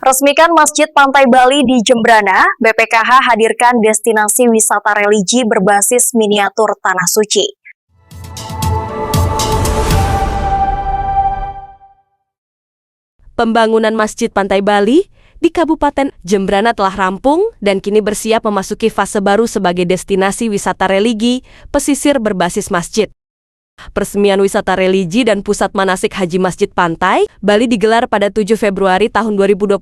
Resmikan Masjid Pantai Bali di Jembrana, BPKH hadirkan destinasi wisata religi berbasis miniatur Tanah Suci. Pembangunan Masjid Pantai Bali di Kabupaten Jembrana telah rampung dan kini bersiap memasuki fase baru sebagai destinasi wisata religi pesisir berbasis masjid. Peresmian wisata religi dan pusat manasik haji Masjid Pantai Bali digelar pada 7 Februari tahun 2026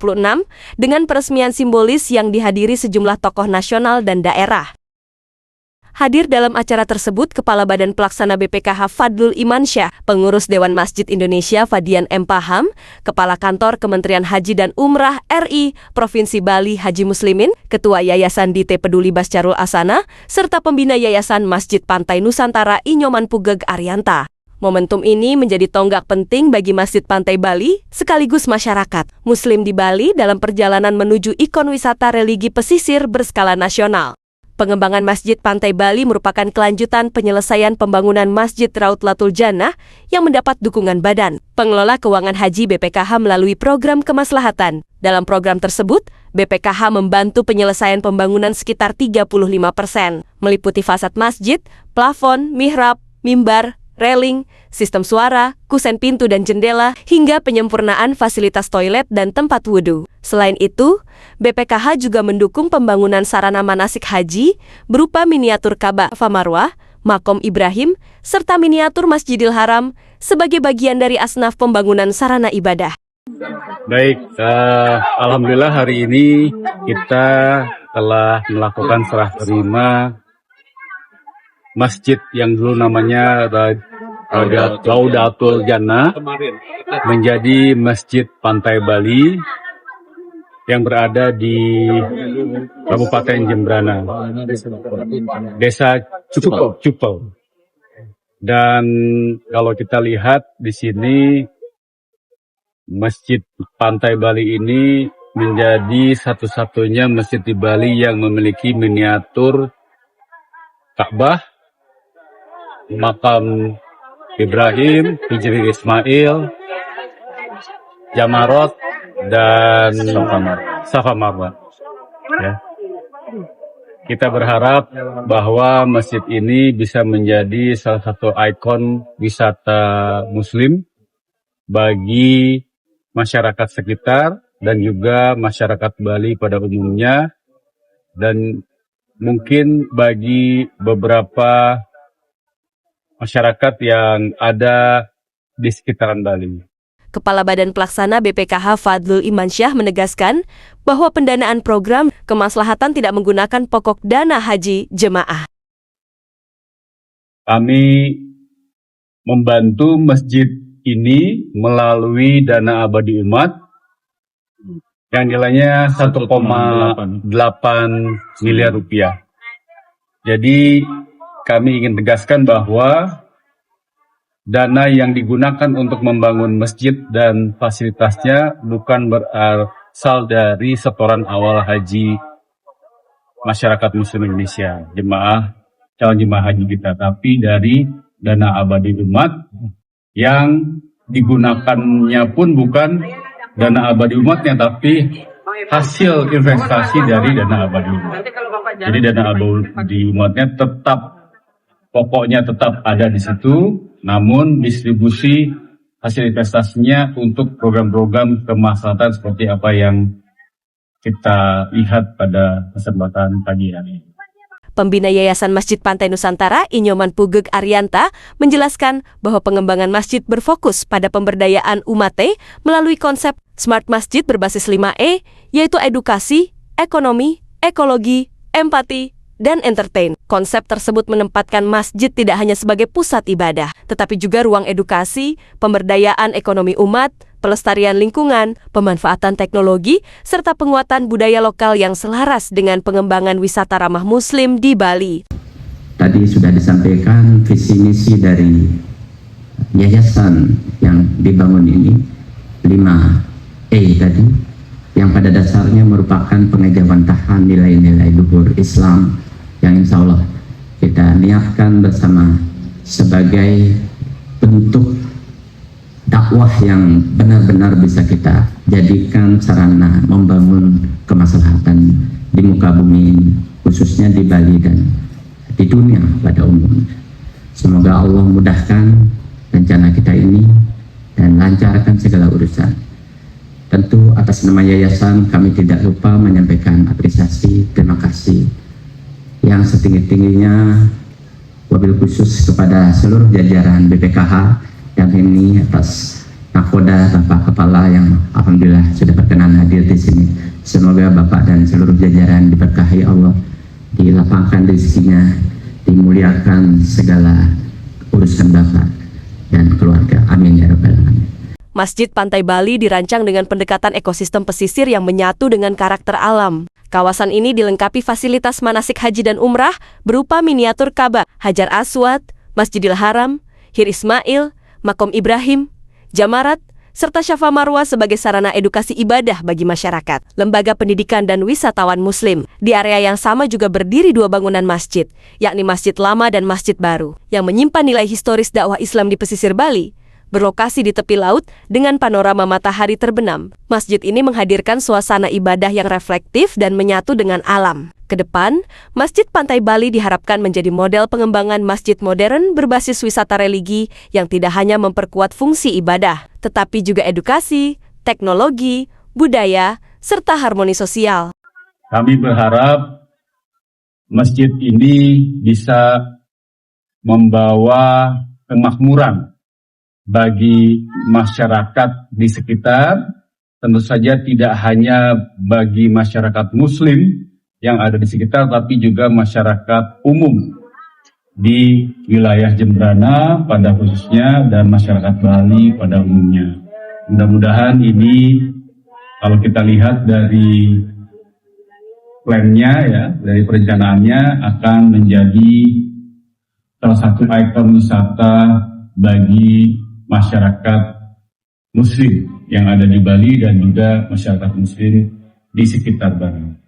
dengan peresmian simbolis yang dihadiri sejumlah tokoh nasional dan daerah. Hadir dalam acara tersebut Kepala Badan Pelaksana BPKH Fadlul Imansyah, Pengurus Dewan Masjid Indonesia Fadian M. Paham, Kepala Kantor Kementerian Haji dan Umrah RI Provinsi Bali Haji Muslimin, Ketua Yayasan Dite Peduli Bascarul Asana, serta Pembina Yayasan Masjid Pantai Nusantara Inyoman Pugeg Arianta. Momentum ini menjadi tonggak penting bagi Masjid Pantai Bali sekaligus masyarakat Muslim di Bali dalam perjalanan menuju ikon wisata religi pesisir berskala nasional. Pengembangan Masjid Pantai Bali merupakan kelanjutan penyelesaian pembangunan Masjid Raudlatul Jannah yang mendapat dukungan Badan Pengelola Keuangan Haji BPKH melalui program kemaslahatan. Dalam program tersebut, BPKH membantu penyelesaian pembangunan sekitar 35%, meliputi fasad masjid, plafon, mihrab, mimbar, railing, sistem suara, kusen pintu dan jendela, hingga penyempurnaan fasilitas toilet dan tempat wudhu. Selain itu, BPKH juga mendukung pembangunan sarana manasik haji berupa miniatur Ka'bah Marwah, Makom Ibrahim, serta miniatur Masjidil Haram sebagai bagian dari asnaf pembangunan sarana ibadah. Baik, alhamdulillah hari ini kita telah melakukan serah terima masjid yang dulu namanya Raudlatul Jannah menjadi Masjid Pantai Bali yang berada di Kabupaten Jembrana, Desa Cupau. Dan kalau kita lihat di sini, Masjid Pantai Bali ini menjadi satu-satunya masjid di Bali yang memiliki miniatur Ka'bah, Makam Ibrahim, Hijri Ismail, Jamarot, dan Safa Marwah. Ya. Kita berharap bahwa masjid ini bisa menjadi salah satu ikon wisata Muslim bagi masyarakat sekitar dan juga masyarakat Bali pada umumnya, dan mungkin bagi beberapa masyarakat yang ada di sekitaran Bali. Kepala Badan Pelaksana BPKH Fadlul Imansyah menegaskan bahwa pendanaan program kemaslahatan tidak menggunakan pokok dana haji jemaah. Kami membantu masjid ini melalui dana abadi umat yang nilainya 1,8 miliar rupiah. Jadi kami ingin tegaskan bahwa dana yang digunakan untuk membangun masjid dan fasilitasnya bukan berasal dari setoran awal haji masyarakat Muslim Indonesia, calon jemaah haji kita, tapi dari dana abadi umat yang digunakannya pun bukan dana abadi umatnya, tapi hasil investasi dari dana abadi umat. Jadi dana abadi umatnya pokoknya tetap ada di situ, namun distribusi hasil investasinya untuk program-program kemaslahatan seperti apa yang kita lihat pada kesempatan pagi hari ini. Pembina Yayasan Masjid Pantai Nusantara Inyoman Pugeg Arianta menjelaskan bahwa pengembangan masjid berfokus pada pemberdayaan umat melalui konsep Smart Masjid berbasis 5E, yaitu edukasi, ekonomi, ekologi, empati, dan entertain. Konsep tersebut menempatkan masjid tidak hanya sebagai pusat ibadah, tetapi juga ruang edukasi, pemberdayaan ekonomi umat, pelestarian lingkungan, pemanfaatan teknologi, serta penguatan budaya lokal yang selaras dengan pengembangan wisata ramah Muslim di Bali. Tadi sudah disampaikan visi misi dari yayasan yang dibangun ini, 5E tadi, yang pada dasarnya merupakan pengejawantahan nilai-nilai luhur Islam yang insya Allah kita niatkan bersama sebagai bentuk dakwah yang benar-benar bisa kita jadikan sarana membangun kemaslahatan di muka bumi ini, khususnya di Bali dan di dunia pada umumnya. Semoga Allah mudahkan rencana kita ini dan lancarkan segala urusan. Tentu atas nama yayasan kami tidak lupa menyampaikan apresiasi, terima kasih yang setinggi-tingginya, wabil khusus kepada seluruh jajaran BPKH yang ini atas nakoda Bapak Kepala yang alhamdulillah sudah berkenan hadir di sini. Semoga Bapak dan seluruh jajaran diberkahi Allah, dilapangkan rezekinya, dimuliakan segala urusan Bapak dan keluarga. Amin ya rabbal alamin. Masjid Pantai Bali dirancang dengan pendekatan ekosistem pesisir yang menyatu dengan karakter alam. Kawasan ini dilengkapi fasilitas manasik haji dan umrah berupa miniatur Ka'bah, Hajar Aswad, Masjidil Haram, Hir Ismail, Makom Ibrahim, Jamarat, serta Syafa Marwah sebagai sarana edukasi ibadah bagi masyarakat, lembaga pendidikan dan wisatawan muslim. Di area yang sama juga berdiri dua bangunan masjid, yakni Masjid Lama dan Masjid Baru, yang menyimpan nilai historis dakwah Islam di pesisir Bali. Berlokasi di tepi laut dengan panorama matahari terbenam, masjid ini menghadirkan suasana ibadah yang reflektif dan menyatu dengan alam. Kedepan, Masjid Pantai Bali diharapkan menjadi model pengembangan masjid modern berbasis wisata religi yang tidak hanya memperkuat fungsi ibadah, tetapi juga edukasi, teknologi, budaya, serta harmoni sosial. Kami berharap masjid ini bisa membawa kemakmuran bagi masyarakat di sekitar, tentu saja tidak hanya bagi masyarakat muslim yang ada di sekitar, tapi juga masyarakat umum di wilayah Jembrana pada khususnya dan masyarakat Bali pada umumnya. Mudah-mudahan ini kalau kita lihat dari plannya ya, dari perencanaannya akan menjadi salah satu ikon wisata bagi masyarakat muslim yang ada di Bali dan juga masyarakat muslim di sekitar Bali.